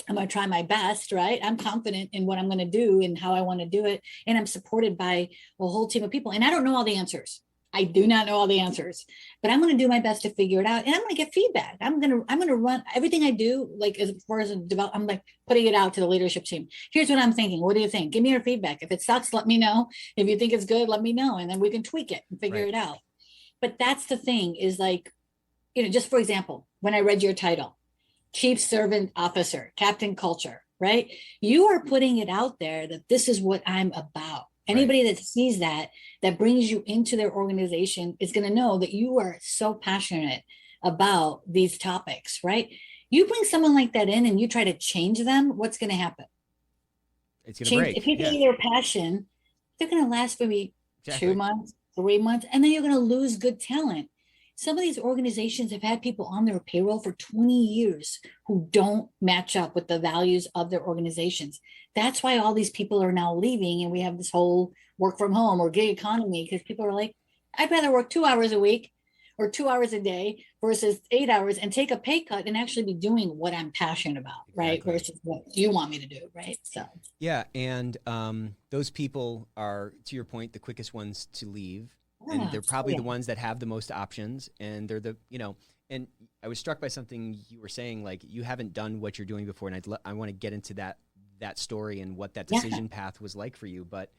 I'm going to try my best. Right. I'm confident in what I'm going to do and how I want to do it. And I'm supported by a whole team of people. And I don't know all the answers. I do not know all the answers, but I'm going to do my best to figure it out. And I'm going to get feedback. I'm going to run everything I do. Like as far as I'm like putting it out to the leadership team. Here's what I'm thinking. What do you think? Give me your feedback. If it sucks, let me know. If you think it's good, let me know. And then we can tweak it and figure it out. But that's the thing is just for example, when I read your title, Chief Civility Officer, Captain Culture, right? You are putting it out there that this is what I'm about. Anybody that sees that brings you into their organization is going to know that you are so passionate about these topics, right? You bring someone like that in and you try to change them, what's going to happen? It's going to break. If you take their passion, they're going to last maybe 2 months, 3 months, and then you're going to lose good talent. Some of these organizations have had people on their payroll for 20 years who don't match up with the values of their organizations. That's why all these people are now leaving. And we have this whole work from home or gig economy because people are like, I'd rather work 2 hours a week or 2 hours a day versus 8 hours and take a pay cut and actually be doing what I'm passionate about, right? Versus what you want me to do, right? So yeah, and those people are, to your point, the quickest ones to leave. And they're probably the ones that have the most options. And they're and I was struck by something you were saying, like you haven't done what you're doing before. And I want to get into that story and what that decision path was like for you. But,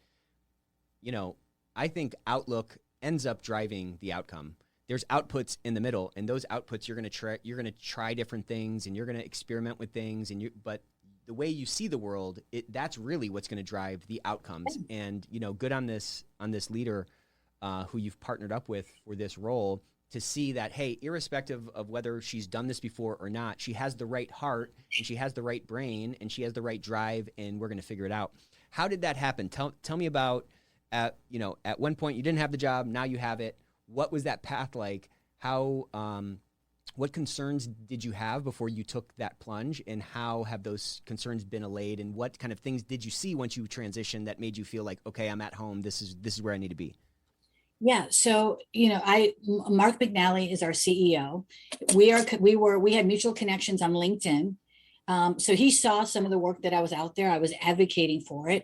I think outlook ends up driving the outcome. There's outputs in the middle, and those outputs you're going to try different things and you're going to experiment with things. But the way you see the world, that's really what's going to drive the outcomes. And, good on this leader who you've partnered up with for this role to see that, hey, irrespective of whether she's done this before or not, she has the right heart and she has the right brain and she has the right drive, and we're going to figure it out. How did that happen? Tell me about, at one point you didn't have the job, now you have it. What was that path like? How, what concerns did you have before you took that plunge, and how have those concerns been allayed, and what kind of things did you see once you transitioned that made you feel like, okay, I'm at home, this is where I need to be? Yeah. So, Mark McNally is our CEO. We had mutual connections on LinkedIn. So he saw some of the work that I was out there. I was advocating for it.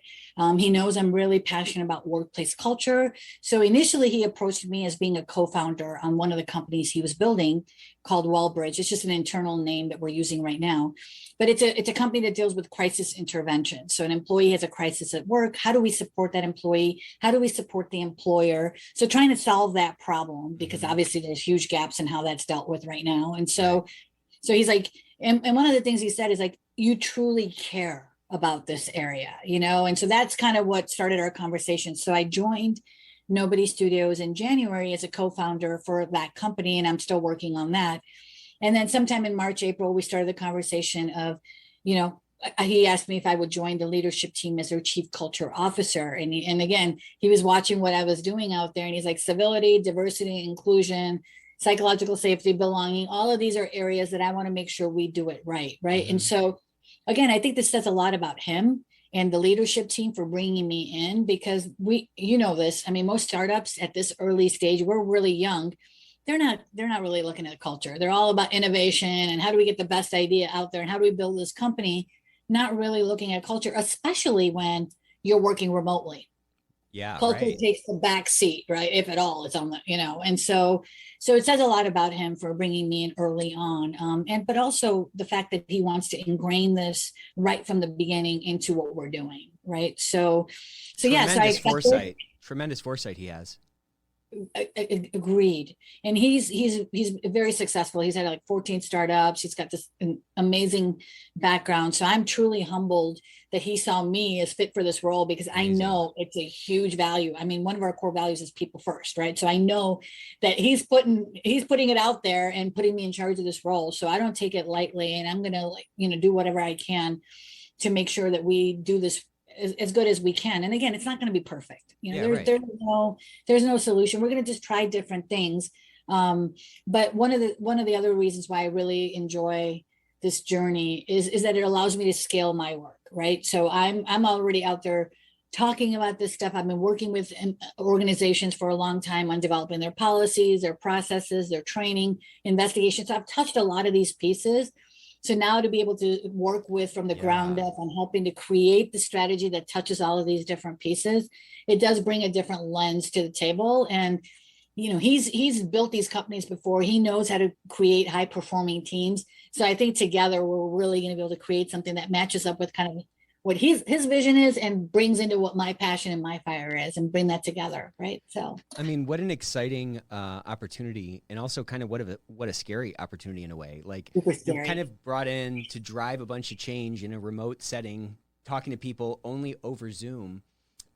He knows I'm really passionate about workplace culture. So initially he approached me as being a co-founder on one of the companies he was building called Wellbridge. It's just an internal name that we're using right now. But it's a company that deals with crisis intervention. So an employee has a crisis at work. How do we support that employee? How do we support the employer? So trying to solve that problem, because obviously there's huge gaps in how that's dealt with right now. And so he's like, and one of the things he said is like, you truly care about this area, and so that's kind of what started our conversation. So I joined Nobody Studios in January as a co-founder for that company, and I'm still working on that. And then sometime in March, April, we started the conversation of, he asked me if I would join the leadership team as their chief culture officer. And again, he was watching what I was doing out there, and he's like, civility, diversity, inclusion, psychological safety, belonging, all of these are areas that I want to make sure we do it right. Mm-hmm. And so, again, I think this says a lot about him and the leadership team for bringing me in, because this, I mean, most startups at this early stage, we're really young. They're not really looking at culture. They're all about innovation and how do we get the best idea out there and how do we build this company, not really looking at culture, especially when you're working remotely. Yeah, culture takes the back seat, right? If at all, it's on the, and so it says a lot about him for bringing me in early on. But also the fact that he wants to ingrain this right from the beginning into what we're doing, right? So yeah, so tremendous foresight he has. Agreed. And he's very successful. He's had like 14 startups. He's got this amazing background. So I'm truly humbled that he saw me as fit for this role, because I know it's a huge value. I mean, one of our core values is people first, right? So I know that he's putting it out there and putting me in charge of this role. So I don't take it lightly, and I'm gonna do whatever I can to make sure that we do this as good as we can. And again, it's not going to be perfect. There's no solution. We're going to just try different things. But one of the other reasons why I really enjoy this journey is that it allows me to scale my work, right? So I'm already out there talking about this stuff. I've been working with organizations for a long time on developing their policies, their processes, their training, investigations. So I've touched a lot of these pieces. So now to be able to work with from the ground up on helping to create the strategy that touches all of these different pieces, it does bring a different lens to the table. And, he's built these companies before. He knows how to create high performing teams. So I think together we're really going to be able to create something that matches up with kind of what his vision is and brings into what my passion and my fire is, and bring that together, right? So I mean, what an exciting opportunity, and also kind of what a scary opportunity in a way. Like, you're kind of brought in to drive a bunch of change in a remote setting, talking to people only over Zoom.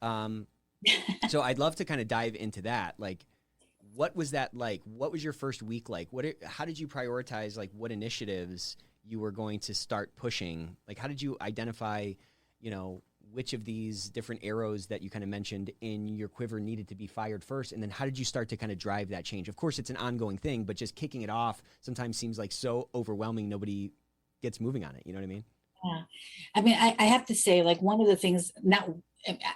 So I'd love to kind of dive into that. Like, what was that like? What was your first week like? How did you prioritize like what initiatives you were going to start pushing? Like, how did you identify, which of these different arrows that you kind of mentioned in your quiver needed to be fired first? And then how did you start to kind of drive that change? Of course, it's an ongoing thing, but just kicking it off sometimes seems like so overwhelming, nobody gets moving on it. You know what I mean? Yeah. I mean, I have to say, like, one of the things now,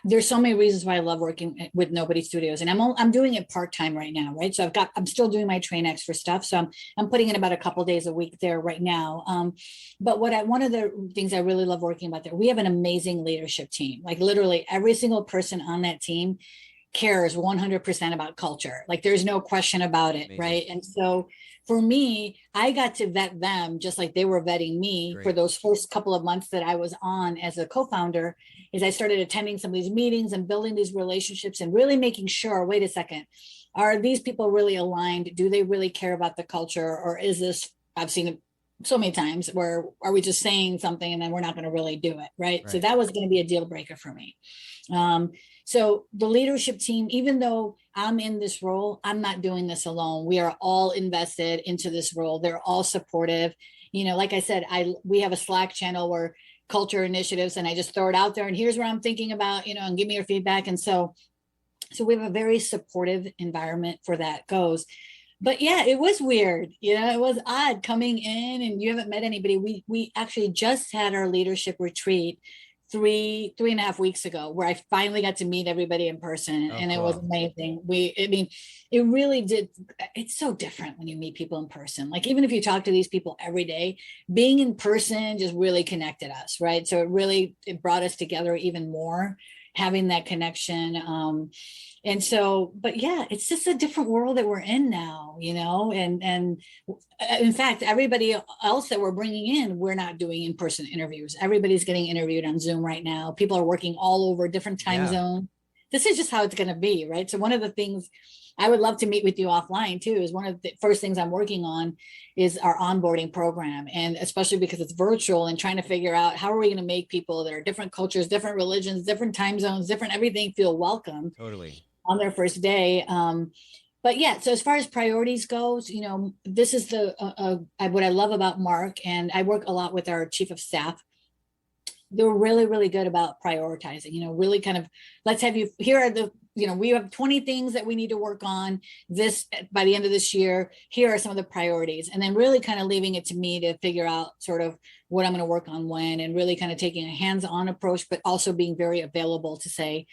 there's so many reasons why I love working with Nobody Studios, and I'm doing it part-time right now, right? So I'm still doing my TrainX for stuff. So I'm putting in about a couple days a week there right now. But one of the things I really love working about there, we have an amazing leadership team. Like, literally every single person on that team cares 100% about culture. Like, there's no question about it. Amazing. Right? And so for me, I got to vet them just like they were vetting me. Great. For those first couple of months that I was on as a co-founder, is I started attending some of these meetings and building these relationships and really making sure, wait a second, are these people really aligned? Do they really care about the culture? Or is this, I've seen it so many times, where are we just saying something and then we're not going to really do it, right? So that was going to be a deal breaker for me. So the leadership team, even though I'm in this role, I'm not doing this alone. We are all invested into this role. They're all supportive. Like I said, we have a Slack channel where culture initiatives, and I just throw it out there and here's what I'm thinking about, and give me your feedback. And so we have a very supportive environment for that goes. But yeah, it was weird. It was odd coming in and you haven't met anybody. We actually just had our leadership retreat three and a half weeks ago, where I finally got to meet everybody in person, and it was amazing. I mean, it really did. It's so different when you meet people in person. Like, even if you talk to these people every day, being in person just really connected us, right? So it brought us together even more, having that connection. And so, but yeah, it's just a different world that we're in now, and in fact, everybody else that we're bringing in, we're not doing in-person interviews. Everybody's getting interviewed on Zoom right now. People are working all over different time zones. This is just how it's going to be, right? So one of the things I would love to meet with you offline too, is one of the first things I'm working on is our onboarding program. And especially because it's virtual, and trying to figure out how are we going to make people that are different cultures, different religions, different time zones, different everything feel welcome. Totally. On their first day. But yeah, so as far as priorities goes, this is what I love about Mark, and I work a lot with our chief of staff. They're really, really good about prioritizing, really kind of, let's have you, here are the, we have 20 things that we need to work on this by the end of this year. Here are some of the priorities. And then really kind of leaving it to me to figure out sort of what I'm going to work on when, and really kind of taking a hands-on approach, but also being very available to say,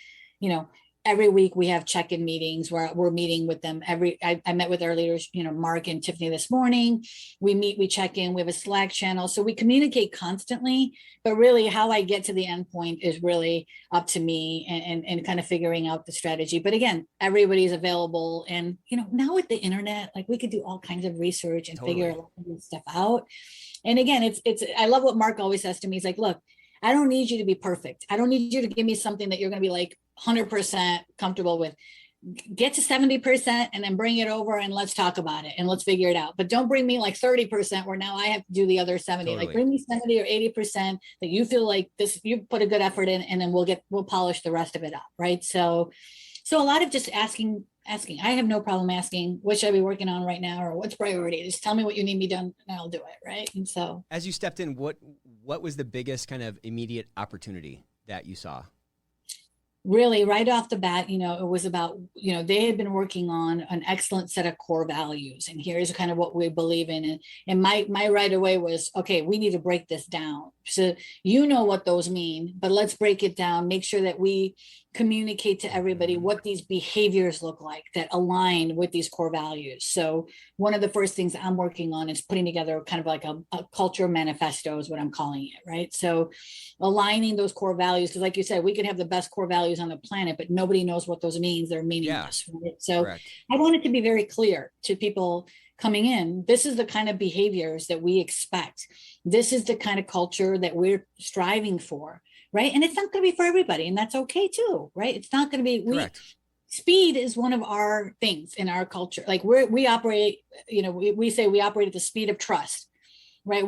every week we have check-in meetings where we're meeting with them. I met with our leaders, Mark and Tiffany this morning. We meet, we check in, we have a Slack channel. So we communicate constantly, but really how I get to the end point is really up to me, and kind of figuring out the strategy. But again, everybody's available. And, now with the internet, like, we could do all kinds of research and figure stuff out. And again, I love what Mark always says to me. He's like, look, I don't need you to be perfect. I don't need you to give me something that you're going to be like 100% comfortable with. Get to 70% and then bring it over, and let's talk about it and let's figure it out. But don't bring me like 30% where now I have to do the other 70. Like, bring me 70 or 80% that you feel like this, you put a good effort in, and then we'll polish the rest of it up. Right. So a lot of just asking. I have no problem asking, what should I be working on right now? Or what's priority? Just tell me what you need me done and I'll do it. Right. And so, as you stepped in, what was the biggest kind of immediate opportunity that you saw? Really, right off the bat, it was about, they had been working on an excellent set of core values. And here's kind of what we believe in. And my right away was, okay, we need to break this down. So what those mean, but let's break it down, make sure that we communicate to everybody what these behaviors look like that align with these core values. So one of the first things I'm working on is putting together kind of like a culture manifesto is what I'm calling it, right? So aligning those core values, because like you said, we can have the best core values on the planet, but nobody knows what those means. They're meaningless. Right? So correct. I want it to be very clear to people coming in. This is the kind of behaviors that we expect. This is the kind of culture that we're striving for. Right. And it's not going to be for everybody. And that's okay too. Right. It's not going to be, speed is one of our things in our culture. Like we operate, we say we operate at the speed of trust. Right.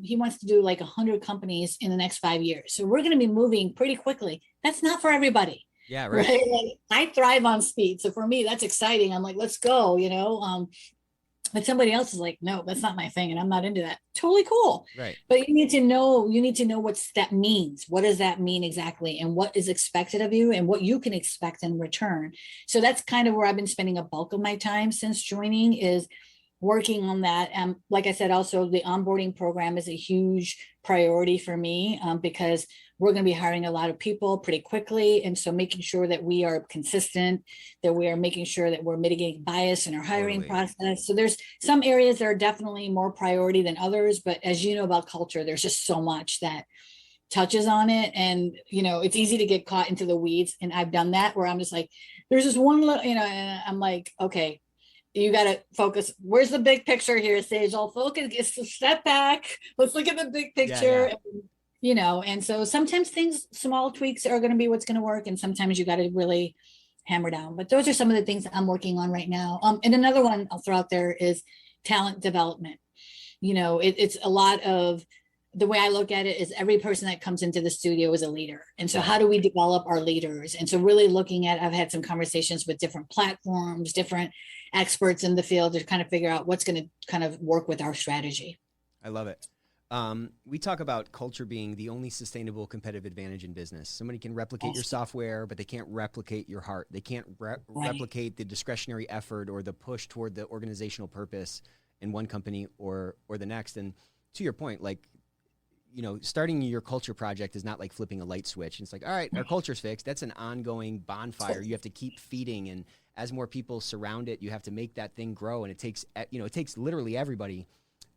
He wants to do like 100 companies in the next 5 years. So we're going to be moving pretty quickly. That's not for everybody. Yeah. Right. Like, I thrive on speed. So for me, that's exciting. I'm like, let's go, but somebody else is like, no, that's not my thing. And I'm not into that. Totally cool. Right. But you need to know what that means. What does that mean exactly? And what is expected of you and what you can expect in return. So that's kind of where I've been spending a bulk of my time since joining, is working on that. And like I said, also the onboarding program is a huge priority for me, because we're going to be hiring a lot of people pretty quickly. And so making sure that we are consistent, that we are making sure that we're mitigating bias in our hiring process. So there's some areas that are definitely more priority than others. But as you know about culture, there's just so much that touches on it. And, it's easy to get caught into the weeds. And I've done that where I'm just like, there's this one little, and I'm like, okay, you got to focus. Where's the big picture here, Sejal? Focus, it's a step back. Let's look at the big picture. Yeah. And so sometimes small tweaks are going to be what's going to work. And sometimes you got to really hammer down. But those are some of the things that I'm working on right now. And another one I'll throw out there is talent development. It's a lot of, the way I look at it is every person that comes into the studio is a leader. And so how do we develop our leaders? And so really looking at, I've had some conversations with different platforms, different experts in the field to kind of figure out what's going to kind of work with our strategy. I love it. We talk about culture being the only sustainable competitive advantage in business. Somebody can replicate your software, but they can't replicate your heart. They can't replicate the discretionary effort or the push toward the organizational purpose in one company or the next. And to your point, like, starting your culture project is not like flipping a light switch. It's like, all right, our culture's fixed. That's an ongoing bonfire. You have to keep feeding, and as more people surround it, you have to make that thing grow. And it takes literally everybody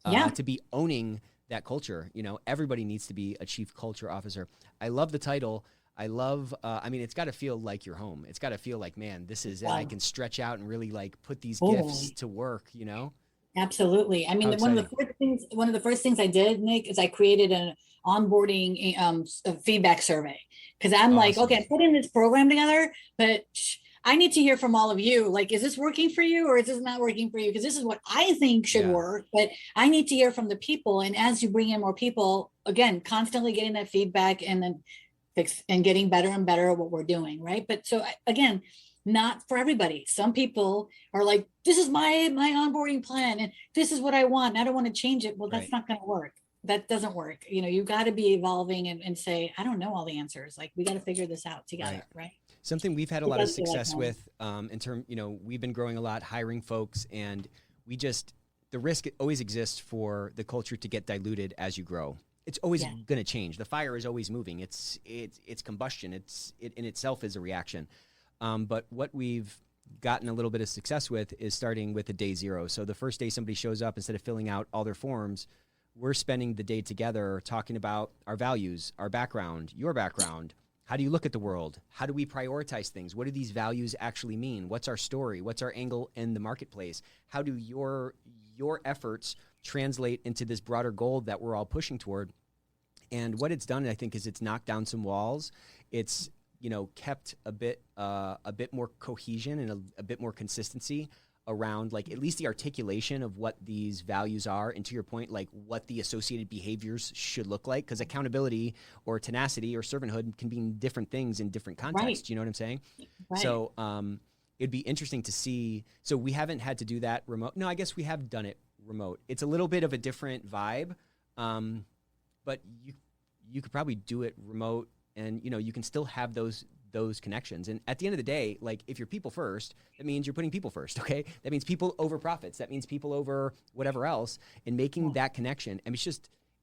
to be owning that culture. Everybody needs to be a chief culture officer. I love the title. I love, it's got to feel like your home. It's got to feel like, man, this is it. I can stretch out and really like put these gifts to work, Absolutely. I mean, one of the first things I did, Nick, is I created an onboarding a feedback survey, because I'm like, okay, I'm putting this program together, but I need to hear from all of you. Like, is this working for you, or is this not working for you? Because this is what I think should work, but I need to hear from the people. And as you bring in more people, again, constantly getting that feedback and then and getting better and better at what we're doing, right? But so again, not for everybody. Some people are like, this is my onboarding plan, and this is what I want, and I don't want to change it. Well, that's not going to work. That doesn't work. You've got to be evolving and say, I don't know all the answers. Like, we got to figure this out together, right? Something we've had a lot of success with in term, we've been growing a lot, hiring folks, and the risk always exists for the culture to get diluted as you grow. It's always going to change. The fire is always moving. It's combustion. It in itself is a reaction. But what we've gotten a little bit of success with is starting with a day zero. So the first day somebody shows up, instead of filling out all their forms, we're spending the day together talking about our values, our background, your background. How do you look at the world? How do we prioritize things? What do these values actually mean? What's our story? What's our angle in the marketplace? How do your efforts translate into this broader goal that we're all pushing toward? And what it's done, I think, is it's knocked down some walls. It's kept a bit more cohesion and a bit more consistency around, like, at least the articulation of what these values are, and to your point, like, what the associated behaviors should look like, because accountability or tenacity or servanthood can mean different things in different contexts. You know what I'm saying? Right. So it'd be interesting to see. So we haven't had to do that remote. No, I guess we have done it remote. It's a little bit of a different vibe, but you could probably do it remote, and you can still have those connections. And at the end of the day, like, if you're people first, that means you're putting people first. Okay, that means people over profits. That means people over whatever else, and making that connection. And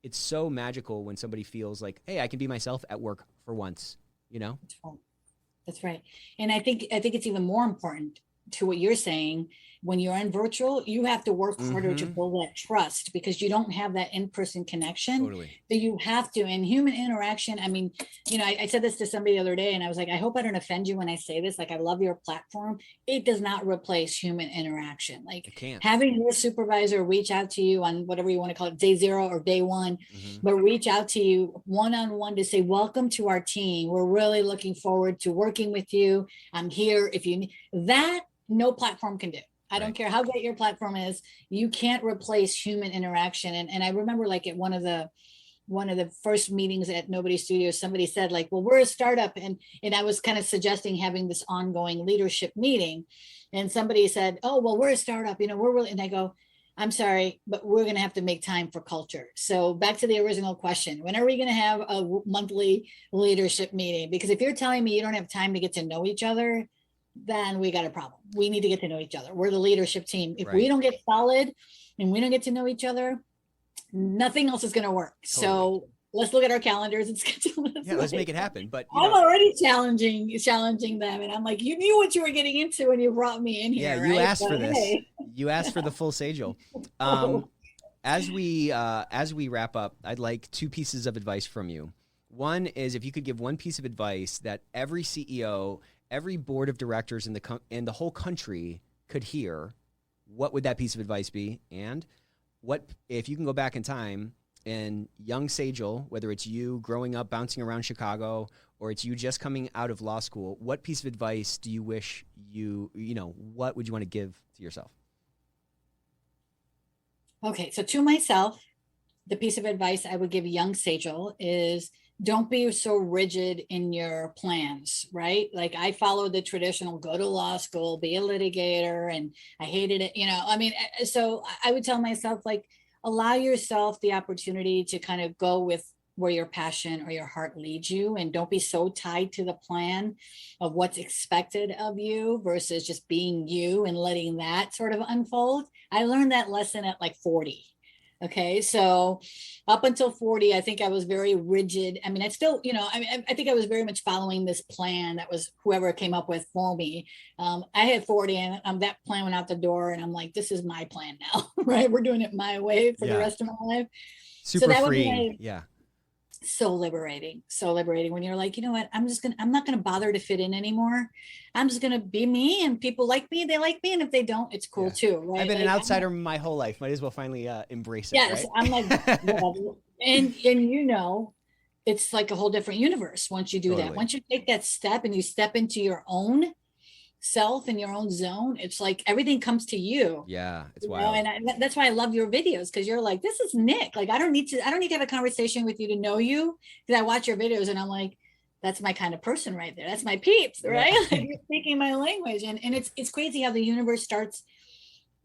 it's so magical when somebody feels like, hey, I can be myself at work for once. That's right. And I think it's even more important to what you're saying. When you're in virtual, you have to work harder to build that trust, because you don't have that in-person connection. Totally. So you have to, and human interaction. I mean, I said this to somebody the other day, and I was like, I hope I don't offend you when I say this. Like, I love your platform. It does not replace human interaction. Like, having your supervisor reach out to you on whatever you want to call it, day zero or day one, but reach out to you one-on-one to say, welcome to our team. We're really looking forward to working with you. I'm here if you need that. No platform can do. I don't care how great your platform is. You can't replace human interaction. And I remember, like, at one of the first meetings at Nobody Studios, somebody said, like, well, we're a startup. And I was kind of suggesting having this ongoing leadership meeting. And somebody said, oh, well, we're a startup, we're really, and I go, I'm sorry, but we're going to have to make time for culture. So back to the original question, when are we going to have a monthly leadership meeting? Because if you're telling me you don't have time to get to know each other, then we got a problem. We need to get to know each other. We're the leadership team. If we don't get solid and we don't get to know each other, nothing else is going to work. Totally. So let's look at our calendars and schedule this. Yeah, let's make it happen. But I'm already challenging them. And I'm like, you knew what you were getting into when you brought me in here. Yeah, you asked for this. Hey. You asked for the full Sejal. As we wrap up, I'd like 2 pieces of advice from you. One is, if you could give one piece of advice that every CEO, every board of directors in the whole country could hear, what would that piece of advice be? And what, if you can go back in time, and young Sejal, whether it's you growing up bouncing around Chicago, or it's you just coming out of law school, what piece of advice do you wish what would you want to give to yourself? Okay, so to myself, the piece of advice I would give young Sejal is, don't be so rigid in your plans, right? Like, I followed the traditional, go to law school, be a litigator, and I hated it. So I would tell myself, like, allow yourself the opportunity to kind of go with where your passion or your heart leads you, and don't be so tied to the plan of what's expected of you versus just being you and letting that sort of unfold. I learned that lesson at like 40. Okay. So up until 40, I think I was very rigid. I mean, I still, I think I was very much following this plan that was whoever came up with for me. I had 40 and that plan went out the door and I'm like, this is my plan now, right? We're doing it my way for the Yeah. rest of my life. So Super that would be freeing. my, Yeah. so liberating when you're like, you know what, I'm not going to bother to fit in anymore. I'm just going to be me, and people like me, they like me, and if they don't, it's cool Yeah. too, right? I've been an Like, outsider my whole life. Might as well finally embrace it, yes, right? I'm like, whatever. And it's like a whole different universe once you do that. Totally. Once you take that step and you step into your own self and your own zone, it's like everything comes to you. Yeah, it's wild. That's why I love your videos, because you're like, this is Nick. Like, I don't need to have a conversation with you to know you, because I watch your videos and I'm like, that's my kind of person right there. That's my peeps, right? Yeah. Like, you're speaking my language, and it's crazy how the universe starts.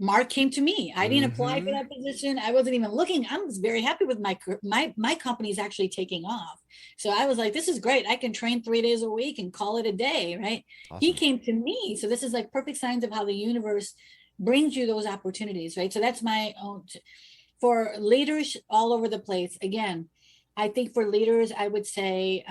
Mark came to me. I didn't apply for that position. I wasn't even looking. I was very happy with my company is actually taking off. So I was like, this is great. I can train 3 days a week and call it a day, right? Awesome. He came to me. So this is like perfect signs of how the universe brings you those opportunities, right? So that's my own. For leaders all over the place, again, I think for leaders, I would say,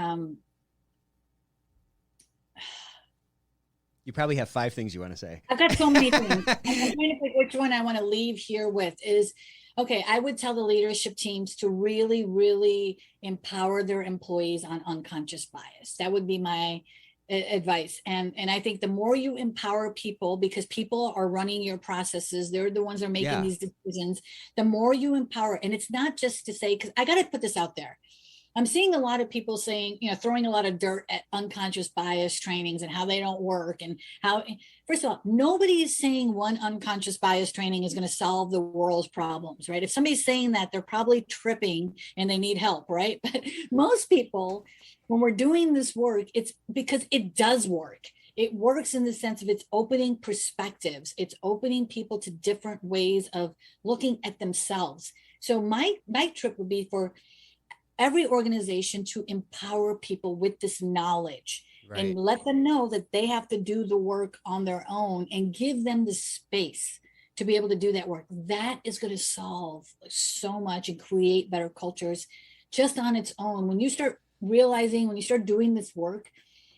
you probably have 5 things you want to say. I've got so many things. I'm trying to pick which one I want to leave here with is, okay, I would tell the leadership teams to really, really empower their employees on unconscious bias. That would be my advice. And I think the more you empower people, because people are running your processes, they're the ones that are making these decisions, the more you empower. And it's not just to say, because I got to put this out there. I'm seeing a lot of people saying, throwing a lot of dirt at unconscious bias trainings and how they don't work, and how, first of all, nobody is saying one unconscious bias training is going to solve the world's problems, right? If somebody's saying that, they're probably tripping and they need help, right? But most people, when we're doing this work, it's because it does work. It works in the sense of it's opening perspectives. It's opening people to different ways of looking at themselves. So my trip would be for every organization to empower people with this knowledge, right, and let them know that they have to do the work on their own, and give them the space to be able to do that work. That is going to solve so much and create better cultures just on its own. When you start realizing, when you start doing this work,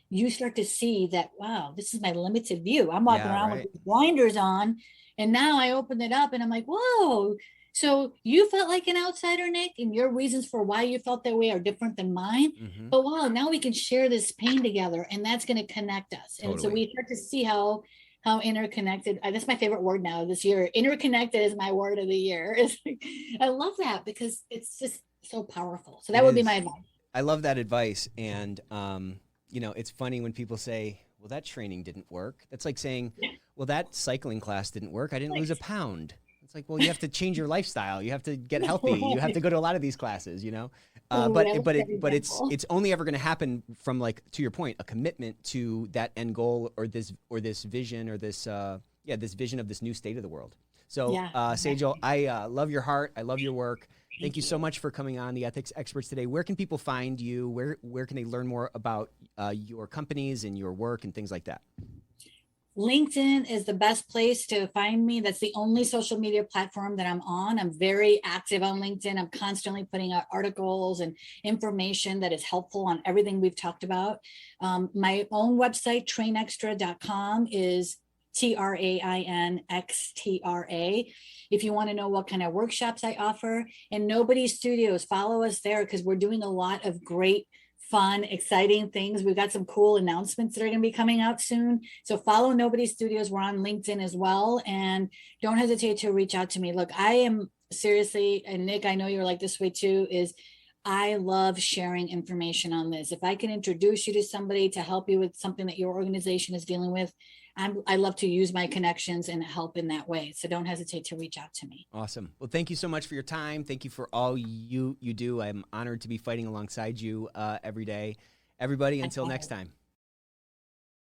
you start to see that, wow, this is my limited view. I'm walking around with blinders on, and now I open it up and I'm like, whoa. So you felt like an outsider, Nick, and your reasons for why you felt that way are different than mine. But wow, now we can share this pain together, and that's going to connect us. Totally. And so we start to see how interconnected. That's my favorite word now this year. Interconnected is my word of the year. I love that because it's just so powerful. So that would be my advice. I love that advice. And, it's funny when people say, well, that training didn't work. That's like saying, well, that cycling class didn't work. I didn't lose a pound. It's like, well, you have to change your lifestyle. You have to get healthy. You have to go to a lot of these classes, but it's only ever going to happen from, like, to your point, a commitment to that end goal or this vision or this vision of this new state of the world. So, Sejal, I love your heart. I love your work. Thank you so much for coming on the Ethics Experts today. Where can people find you? Where can they learn more about your companies and your work and things like that? LinkedIn is the best place to find me. That's the only social media platform that I'm on. I'm very active on LinkedIn. I'm constantly putting out articles and information that is helpful on everything we've talked about. My own website, trainextra.com, is TRAINXTRA. If you want to know what kind of workshops I offer, and Nobody Studios, follow us there because we're doing a lot of great, fun, exciting things. We've got some cool announcements that are going to be coming out soon. So follow Nobody Studios. We're on LinkedIn as well. And don't hesitate to reach out to me. Look, I am seriously, and Nick, I know you're like this way too, is I love sharing information on this. If I can introduce you to somebody to help you with something that your organization is dealing with, I love to use my connections and help in that way. So don't hesitate to reach out to me. Awesome. Well, thank you so much for your time. Thank you for all you do. I'm honored to be fighting alongside you every day. Everybody, until next time.